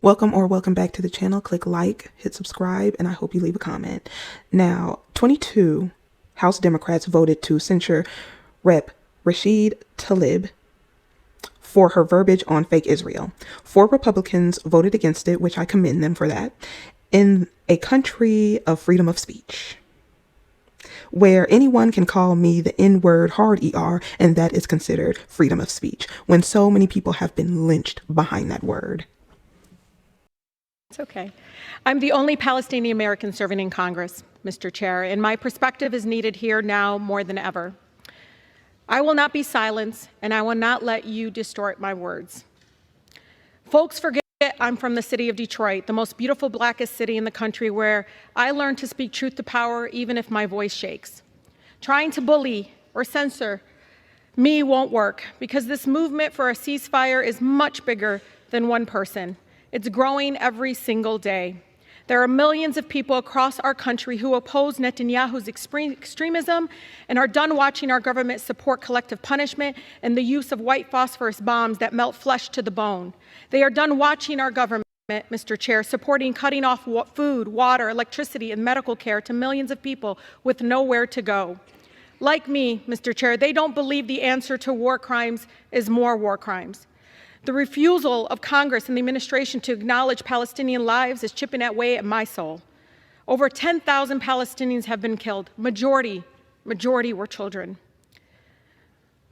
Welcome back to the channel. Click like, hit subscribe, and I hope you leave a comment. Now, 22 House Democrats voted to censure Rep. Rashida Tlaib for her verbiage on fake Israel. 4 Republicans voted against it, which I commend them for that. In a country of freedom of speech, where anyone can call me the N-word hard ER, and that is considered freedom of speech, when so many people have been lynched behind that word. It's okay. I'm the only Palestinian American serving in Congress, Mr. Chair, and my perspective is needed here now more than ever. I will not be silenced, and I will not let you distort my words. Folks forget I'm from the city of Detroit, the most beautiful, blackest city in the country, where I learned to speak truth to power even if my voice shakes. Trying to bully or censor me won't work, because this movement for a ceasefire is much bigger than one person. It's growing every single day. There are millions of people across our country who oppose Netanyahu's extremism and are done watching our government support collective punishment and the use of white phosphorus bombs that melt flesh to the bone. They are done watching our government, Mr. Chair, supporting cutting off food, water, electricity, and medical care to millions of people with nowhere to go. Like me, Mr. Chair, they don't believe the answer to war crimes is more war crimes. The refusal of Congress and the administration to acknowledge Palestinian lives is chipping away at my soul. Over 10,000 Palestinians have been killed. Majority were children.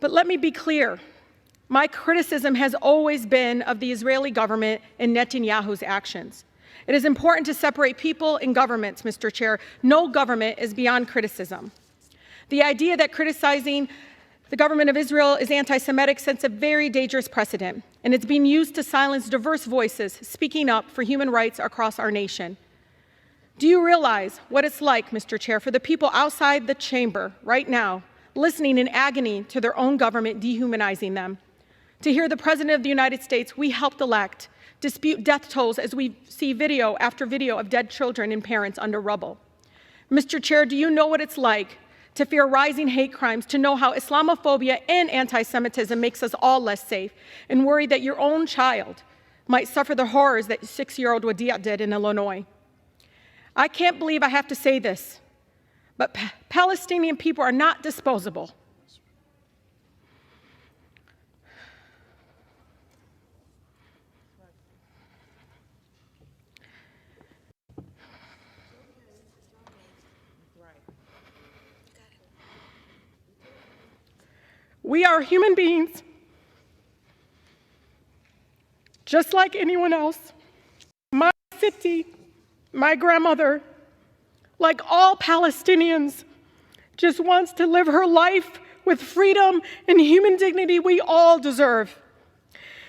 But let me be clear. My criticism has always been of the Israeli government and Netanyahu's actions. It is important to separate people and governments, Mr. Chair. No government is beyond criticism. The idea that criticizing the government of Israel is anti-Semitic sets a very dangerous precedent, and it's being used to silence diverse voices speaking up for human rights across our nation. Do you realize what it's like, Mr. Chair, for the people outside the chamber right now, listening in agony to their own government dehumanizing them? To hear the President of the United States we helped elect dispute death tolls as we see video after video of dead children and parents under rubble? Mr. Chair, do you know what it's like to fear rising hate crimes, to know how Islamophobia and anti-Semitism makes us all less safe, and worry that your own child might suffer the horrors that 6-year-old Wadia did in Illinois? I can't believe I have to say this, but Palestinian people are not disposable. We are human beings, just like anyone else. My city, my grandmother, like all Palestinians, just wants to live her life with freedom and human dignity we all deserve.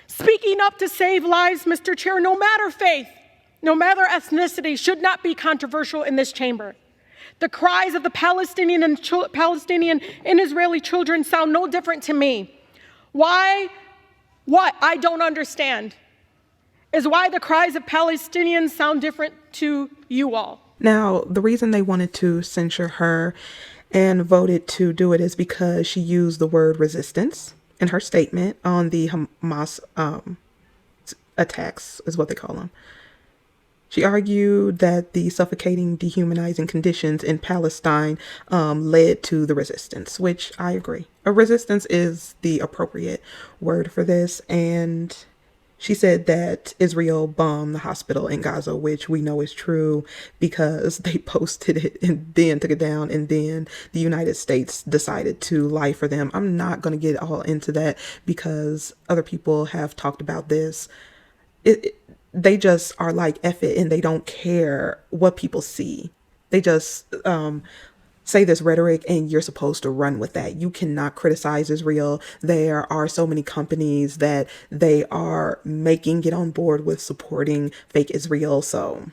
Speaking up to save lives, Mr. Chair, no matter faith, no matter ethnicity, should not be controversial in this chamber. The cries of the Palestinian and Israeli children sound no different to me. What I don't understand is why the cries of Palestinians sound different to you all. Now, the reason they wanted to censure her and voted to do it is because she used the word resistance in her statement on the Hamas attacks, is what they call them. She argued that the suffocating, dehumanizing conditions in Palestine led to the resistance, which I agree. A resistance is the appropriate word for this. And she said that Israel bombed the hospital in Gaza, which we know is true because they posted it and then took it down. And then the United States decided to lie for them. I'm not going to get all into that because other people have talked about this. They just are like, F it, and they don't care what people see. They just say this rhetoric and you're supposed to run with that. You cannot criticize Israel. There are so many companies that they are making get on board with supporting fake Israel. So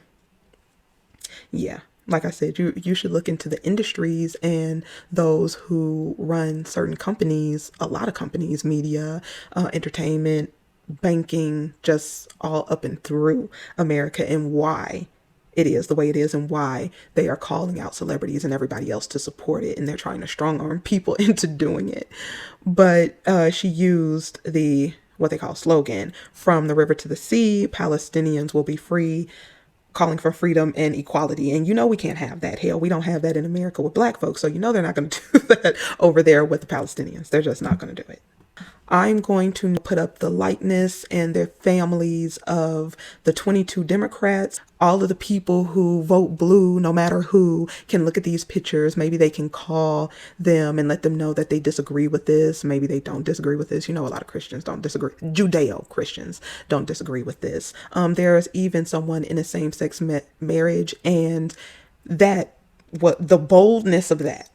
yeah, like I said, you should look into the industries and those who run certain companies, a lot of companies, media, entertainment, banking, just all up and through America, and why it is the way it is and why they are calling out celebrities and everybody else to support it, and they're trying to strong arm people into doing it. But she used the what they call slogan, from the river to the sea, Palestinians will be free, calling for freedom and equality. And we can't have that. Hell, we don't have that in America with black folks. So they're not going to do that over there with the Palestinians. They're just not going to do it. I'm going to put up the likeness and their families of the 22 Democrats. All of the people who vote blue, no matter who, can look at these pictures. Maybe they can call them and let them know that they disagree with this. Maybe they don't disagree with this. A lot of Christians don't disagree. Judeo-Christians don't disagree with this. There's even someone in a same-sex marriage, and the boldness of that,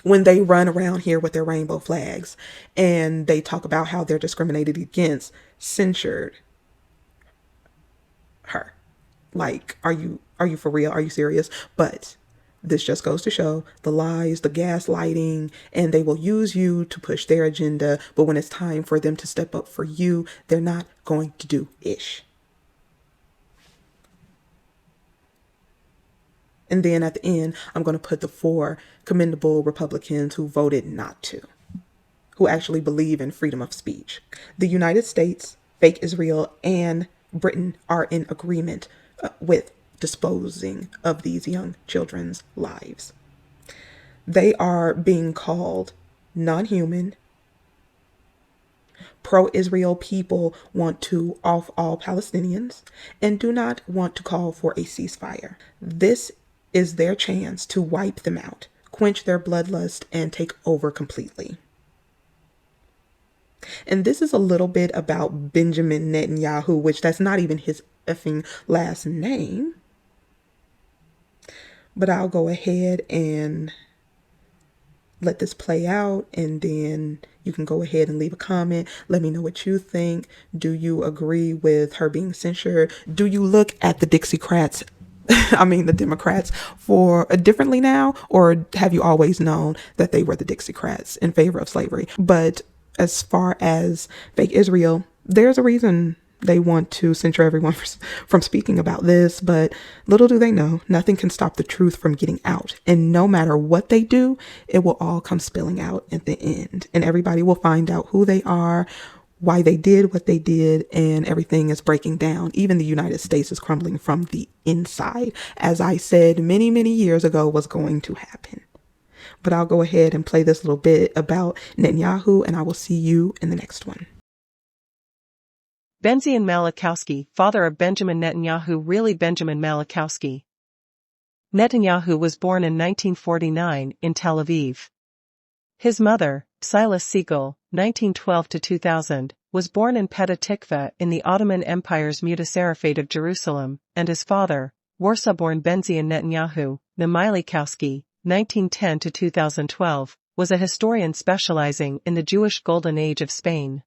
when they run around here with their rainbow flags and they talk about how they're discriminated against, censured her. Like, are you for real? Are you serious? But this just goes to show the lies, the gaslighting, and they will use you to push their agenda. But when it's time for them to step up for you, they're not going to do ish. And then at the end, I'm going to put the 4 commendable Republicans who voted not to, who actually believe in freedom of speech. The United States, fake Israel, and Britain are in agreement with disposing of these young children's lives. They are being called non-human. Pro-Israel people want to off all Palestinians and do not want to call for a ceasefire. This is their chance to wipe them out, quench their bloodlust, and take over completely. And this is a little bit about Benjamin Netanyahu, which that's not even his effing last name. But I'll go ahead and let this play out, and then you can go ahead and leave a comment. Let me know what you think. Do you agree with her being censured? Do you look at the Dixiecrats, the Democrats, for differently now? Or have you always known that they were the Dixiecrats in favor of slavery? But as far as fake Israel, there's a reason they want to censure everyone from speaking about this. But little do they know, nothing can stop the truth from getting out. And no matter what they do, it will all come spilling out at the end. And everybody will find out who they are, why they did what they did, and everything is breaking down. Even the United States is crumbling from the inside, as I said many, many years ago was going to happen. But I'll go ahead and play this little bit about Netanyahu, and I will see you in the next one. Benzion Mileikowsky, father of Benjamin Netanyahu. Really, Benjamin Mileikowsky. Netanyahu was born in 1949 in Tel Aviv. His mother, Silas Siegel, 1912-2000, was born in Petah Tikva in the Ottoman Empire's Mutasarrafate of Jerusalem, and his father, Warsaw-born Benzion Netanyahu, Mileikowsky, 1910-2012, was a historian specializing in the Jewish Golden Age of Spain.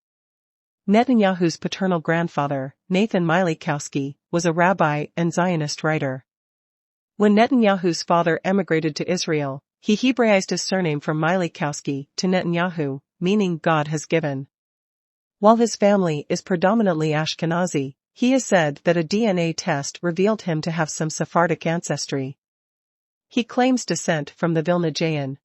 Netanyahu's paternal grandfather, Nathan Mileikowsky, was a rabbi and Zionist writer. When Netanyahu's father emigrated to Israel, he Hebraized his surname from Mileikowsky to Netanyahu, meaning God has given. While his family is predominantly Ashkenazi, he has said that a DNA test revealed him to have some Sephardic ancestry. He claims descent from the Vilna Jain,